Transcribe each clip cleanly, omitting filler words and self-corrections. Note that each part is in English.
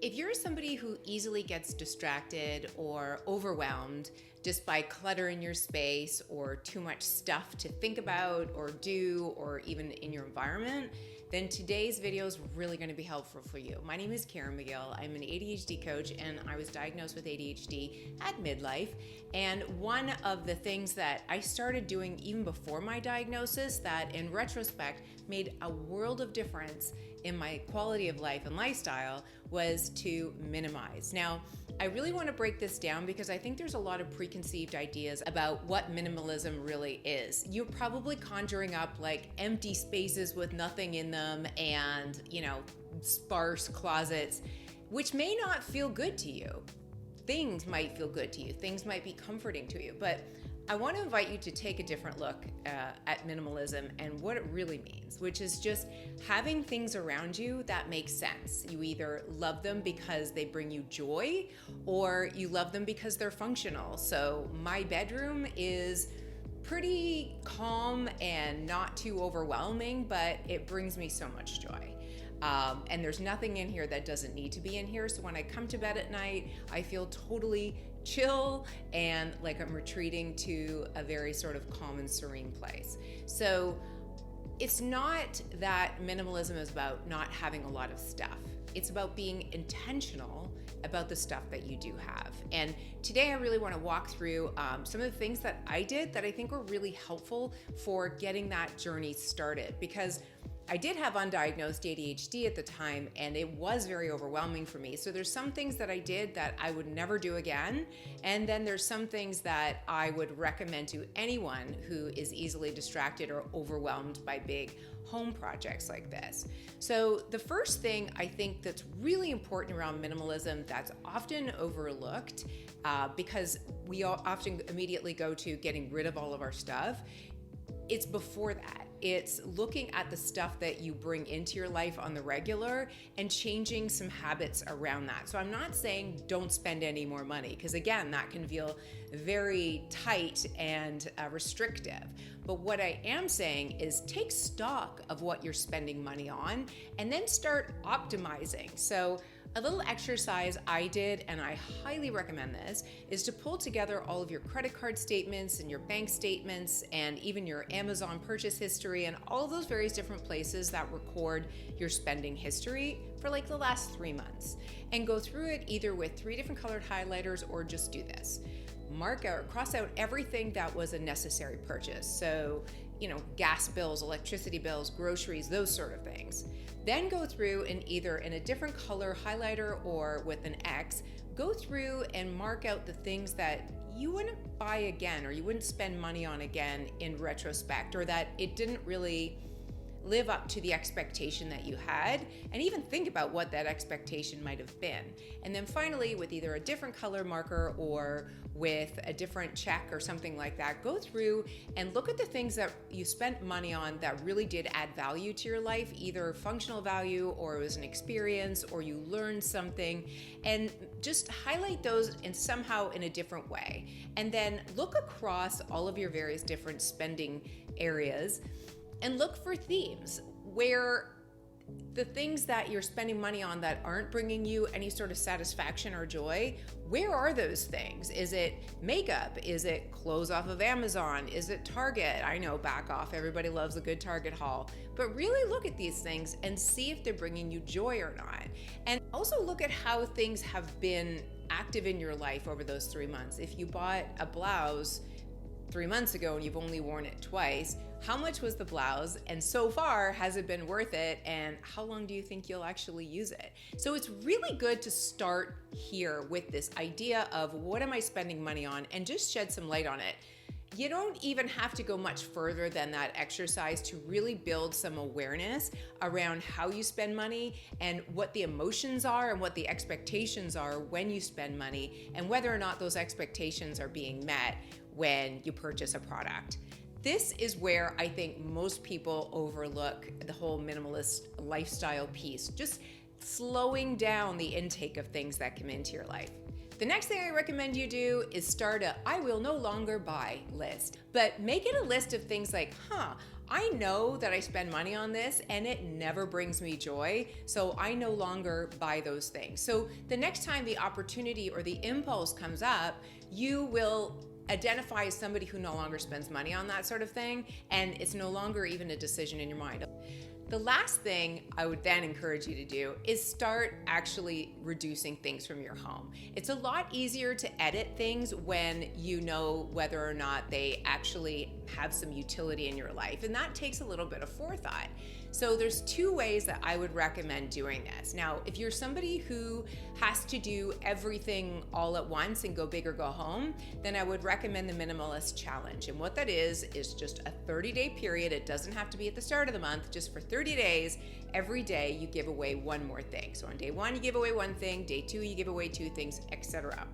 If you're somebody who easily gets distracted or overwhelmed just by clutter in your space or too much stuff to think about or do or even in your environment, then today's video is really going to be helpful for you. My name is Karen McGill. I'm an ADHD coach and I was diagnosed with ADHD at midlife. And one of the things that I started doing even before my diagnosis that in retrospect made a world of difference in my quality of life and lifestyle was to minimize. Now, I really want to break this down because I think there's a lot of preconceived ideas about what minimalism really is. You're probably conjuring up like empty spaces with nothing in them and, sparse closets, which may not feel good to you. Things might feel good to you. Things might be comforting to you, but I want to invite you to take a different look at minimalism and what it really means, which is just having things around you that make sense. You either love them because they bring you joy or you love them because they're functional. So my bedroom is pretty calm and not too overwhelming, but it brings me so much joy. And there's nothing in here that doesn't need to be in here. So when I come to bed at night, I feel totally chill and like I'm retreating to a very sort of calm and serene place. So it's not that minimalism is about not having a lot of stuff. It's about being intentional about the stuff that you do have. And today I really want to walk through some of the things that I did that I think were really helpful for getting that journey started, because I did have undiagnosed ADHD at the time and it was very overwhelming for me. So there's some things that I did that I would never do again. And then there's some things that I would recommend to anyone who is easily distracted or overwhelmed by big home projects like this. So the first thing I think that's really important around minimalism that's often overlooked because we all often immediately go to getting rid of all of our stuff, it's before that. It's looking at the stuff that you bring into your life on the regular and changing some habits around that. So I'm not saying don't spend any more money, because again, that can feel very tight and restrictive. But what I am saying is take stock of what you're spending money on and then start optimizing. So a little exercise I did, and I highly recommend this, is to pull together all of your credit card statements and your bank statements and even your Amazon purchase history and all those various different places that record your spending history for like the last 3 months, and go through it either with 3 different colored highlighters or just do this. Mark out, cross out everything that was a necessary purchase. So, gas bills, electricity bills, groceries, those sort of things. Then go through and either in a different color highlighter or with an X, go through and mark out the things that you wouldn't buy again or you wouldn't spend money on again in retrospect, or that it didn't really live up to the expectation that you had, and even think about what that expectation might have been. And then finally, with either a different color marker or with a different check or something like that, go through and look at the things that you spent money on that really did add value to your life, either functional value or it was an experience or you learned something, and just highlight those in somehow in a different way. And then look across all of your various different spending areas and look for themes where the things that you're spending money on that aren't bringing you any sort of satisfaction or joy, where are those things? Is it makeup? Is it clothes off of Amazon? Is it Target? I know, back off. Everybody loves a good Target haul. But really look at these things and see if they're bringing you joy or not. And also look at how things have been active in your life over those 3 months. If you bought a blouse 3 months ago and you've only worn it twice, how much was the blouse? And so far, has it been worth it? And how long do you think you'll actually use it? So it's really good to start here with this idea of what am I spending money on, and just shed some light on it. You don't even have to go much further than that exercise to really build some awareness around how you spend money and what the emotions are and what the expectations are when you spend money, and whether or not those expectations are being met when you purchase a product. This is where I think most people overlook the whole minimalist lifestyle piece, just slowing down the intake of things that come into your life. The next thing I recommend you do is start a I will no longer buy list, but make it a list of things like, I know that I spend money on this and it never brings me joy, so I no longer buy those things. So the next time the opportunity or the impulse comes up, you will identify as somebody who no longer spends money on that sort of thing, and it's no longer even a decision in your mind. The last thing I would then encourage you to do is start actually reducing things from your home. It's a lot easier to edit things when you know whether or not they actually have some utility in your life, and that takes a little bit of forethought. So there's two ways that I would recommend doing this. Now, if you're somebody who has to do everything all at once and go big or go home, then I would recommend the Minimalist Challenge. And what that is just a 30-day period. It doesn't have to be at the start of the month, just for 30 days. Every day you give away one more thing. So on day 1, you give away one thing, day 2, you give away 2 things, etc.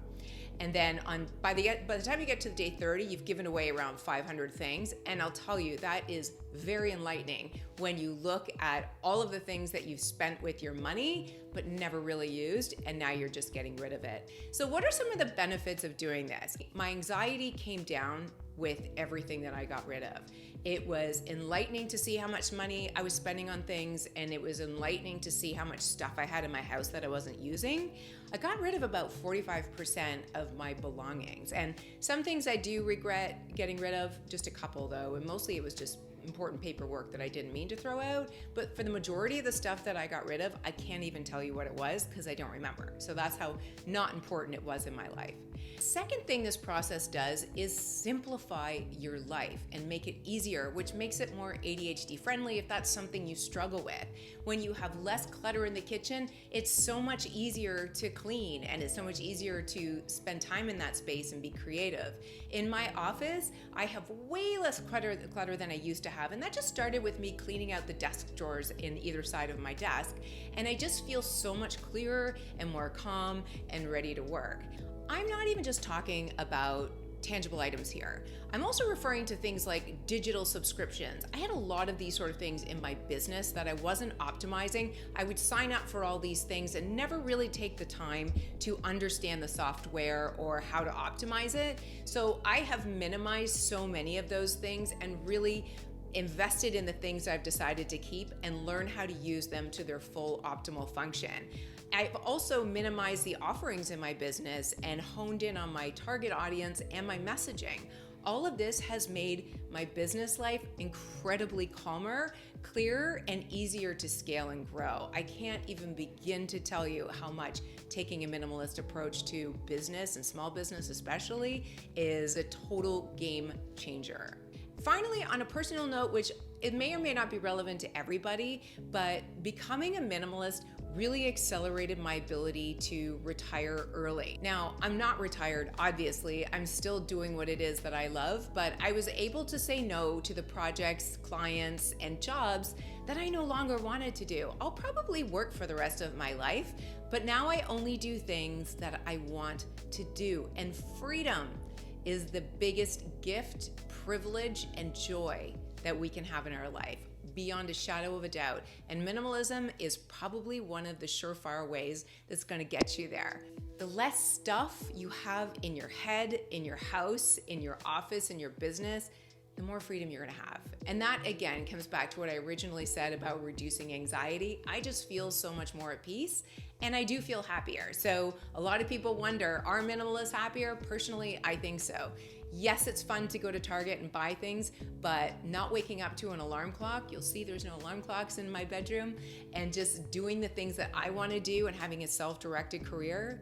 And then by the time you get to day 30, you've given away around 500 things. And I'll tell you, that is very enlightening when you look at all of the things that you've spent with your money, but never really used, and now you're just getting rid of it. So what are some of the benefits of doing this? My anxiety came down with everything that I got rid of. It was enlightening to see how much money I was spending on things, and it was enlightening to see how much stuff I had in my house that I wasn't using. I got rid of about 45% of my belongings, and some things I do regret getting rid of, just a couple though, and mostly it was just important paperwork that I didn't mean to throw out. But for the majority of the stuff that I got rid of, I can't even tell you what it was because I don't remember. So that's how not important it was in my life. Second thing this process does is simplify your life and make it easier, which makes it more ADHD friendly if that's something you struggle with. When you have less clutter in the kitchen, it's so much easier to clean, and it's so much easier to spend time in that space and be creative. In my office, I have way less clutter than I used to have, and that just started with me cleaning out the desk drawers in either side of my desk, and I just feel so much clearer and more calm and ready to work. I'm not even just talking about tangible items here. I'm also referring to things like digital subscriptions. I had a lot of these sort of things in my business that I wasn't optimizing. I would sign up for all these things and never really take the time to understand the software or how to optimize it. So I have minimized so many of those things and really invested in the things I've decided to keep and learn how to use them to their full optimal function. I've also minimized the offerings in my business and honed in on my target audience and my messaging. All of this has made my business life incredibly calmer, clearer, and easier to scale and grow. I can't even begin to tell you how much taking a minimalist approach to business, and small business especially, is a total game changer. Finally, on a personal note, which it may or may not be relevant to everybody, but becoming a minimalist really accelerated my ability to retire early. Now, I'm not retired, obviously. I'm still doing what it is that I love, but I was able to say no to the projects, clients, and jobs that I no longer wanted to do. I'll probably work for the rest of my life, but now I only do things that I want to do. And freedom is the biggest gift, privilege, and joy that we can have in our life, beyond a shadow of a doubt. And minimalism is probably one of the surefire ways that's gonna get you there. The less stuff you have in your head, in your house, in your office, in your business, the more freedom you're gonna have. And that, again, comes back to what I originally said about reducing anxiety. I just feel so much more at peace, and I do feel happier. So a lot of people wonder, are minimalists happier? Personally, I think so. Yes, it's fun to go to Target and buy things, but not waking up to an alarm clock. You'll see there's no alarm clocks in my bedroom, and just doing the things that I want to do and having a self-directed career.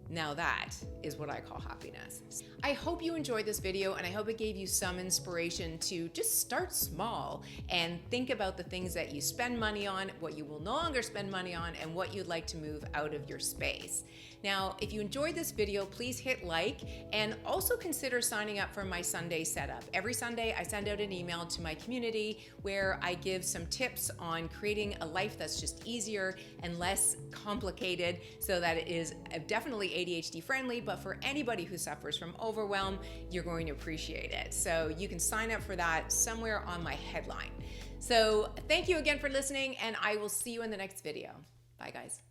Now that is what I call happiness. I hope you enjoyed this video, and I hope it gave you some inspiration to just start small and think about the things that you spend money on, what you will no longer spend money on, and what you'd like to move out of your space. Now, if you enjoyed this video, please hit like, and also consider signing up for my Sunday setup. Every Sunday, I send out an email to my community where I give some tips on creating a life that's just easier and less complicated, so that it is definitely ADHD friendly, but for anybody who suffers from overwhelm, you're going to appreciate it. So you can sign up for that somewhere on my headline. So thank you again for listening, and I will see you in the next video. Bye, guys.